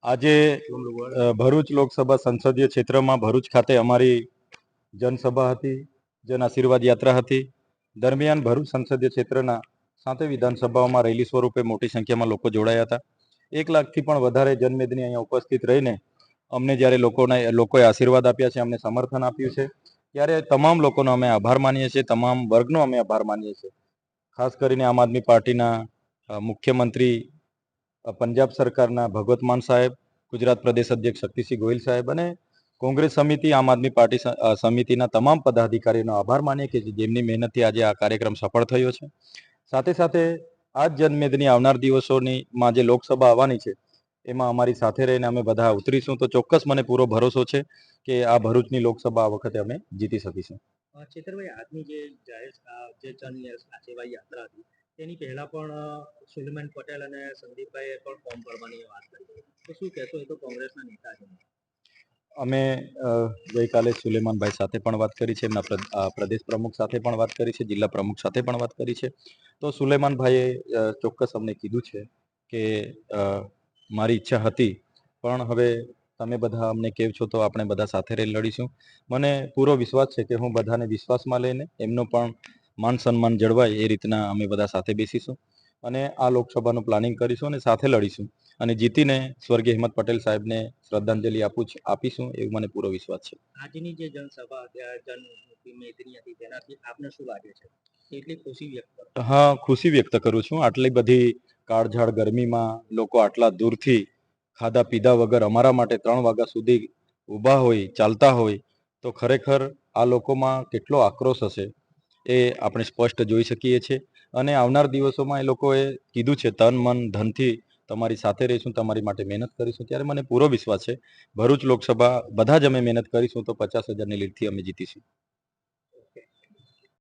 આજે ભરૂચ લોકસભા સંસદીય ક્ષેત્રમાં ભરૂચ ખાતે અમારી જનસભા હતી, જન આશીર્વાદ યાત્રા હતી. દરમિયાન ભરૂચ સંસદીય ક્ષેત્રના 7 વિધાનસભાઓમાં રેલી સ્વરૂપે મોટી સંખ્યામાં લોકો જોડાયા હતા. 1 લાખથી પણ વધારે જનમેદની અહીંયા ઉપસ્થિત રહીને અમને જ્યારે લોકોએ આશીર્વાદ આપ્યા છે, અમને સમર્થન આપ્યું છે, ત્યારે તમામ લોકોનો અમે આભાર માનીએ છીએ, તમામ વર્ગનો અમે આભાર માનીએ છીએ. ખાસ કરીને આમ આદમી પાર્ટીના મુખ્યમંત્રી, પંજાબ સરકારના ભગવત માન સાહેબ, ગુજરાત પ્રદેશ અધ્યક્ષ શક્તિસિંહ ગોહિલ સાહેબ અને કોંગ્રેસ સમિતિ, આમ આદમી પાર્ટી સમિતિના તમામ પદાધિકારીઓનો આભાર માનીએ કે જેમની મહેનતથી આજે આ કાર્યક્રમ સફળ થયો છે. સાથે સાથે આ જ જનમેદની આવનાર દિવસોમાં જે લોકસભા આવવાની છે એમાં અમારી સાથે રહીને અમે બધા ઉતરીશું તો ચોક્કસ મને પૂરો ભરોસો છે કે આ ભરૂચની લોકસભા આ વખતે અમે જીતી શકીશું. ચેતરભાઈ, આજની જે જન સેવા યાત્રા હતી તેની પહેલા પણ સુલેમાન પટેલ અને સંદીપભાઈએ પણ ફોર્મ ભરવાની વાત કરી, તો શું કહેશો? એ તો કોંગ્રેસના નેતા છે. અમે ગઈકાલે સુલેમાનભાઈ સાથે પણ વાત કરી છે, એમના પ્રદેશ પ્રમુખ સાથે પણ વાત કરી છે, જિલ્લા પ્રમુખ સાથે પણ વાત કરી છે. તો સુલેમાનભાઈએ ચોક્કસ અમને કીધું છે કે મારી ઈચ્છા હતી પણ હવે તમે બધા અમને કહો છો તો આપણે બધા સાથે રહી લડીશું. મને પૂરો વિશ્વાસ છે કે હું બધાને વિશ્વાસમાં લઈને એમનો પણ માન સન્માન જળવાય એ રીતના અમે બધા સાથે બેસીશું અને આ લોકસભાનું પ્લાનિંગ કરીશું અને સાથે લડીશું અને જીતીને સ્વર્ગીય હેમંત પટેલ સાહેબને શ્રદ્ધાંજલિ આપીશું એવું મને પૂરો વિશ્વાસ છે. આજની જે જનસભા જનમેદની હતી તેનાથી આપને શું લાગે છે? કેટલી ખુશી વ્યક્ત કરો? હા, ખુશી વ્યક્ત કરું છું. આટલી બધી કાળઝાળ ગરમીમાં લોકો આટલા દૂરથી ખાધા પીધા વગર અમારા માટે 3 વાગ્યા સુધી ઊભા હોય, ચાલતા હોય, તો ખરેખર આ લોકોમાં કેટલો આક્રોશ હશે એ આપણે સ્પષ્ટ જોઈ શકીએ છીએ. અને આવનાર દિવસોમાં એ લોકોએ કીધું છે તન મન ધનથી તમારી સાથે રહીશું, તમારી માટે મહેનત કરીશું. ત્યારે મને પૂરો વિશ્વાસ છે ભરૂચ લોકસભા બધા જ અમે મહેનત કરીશું તો 50,000ની લીડથી અમે જીતીશું.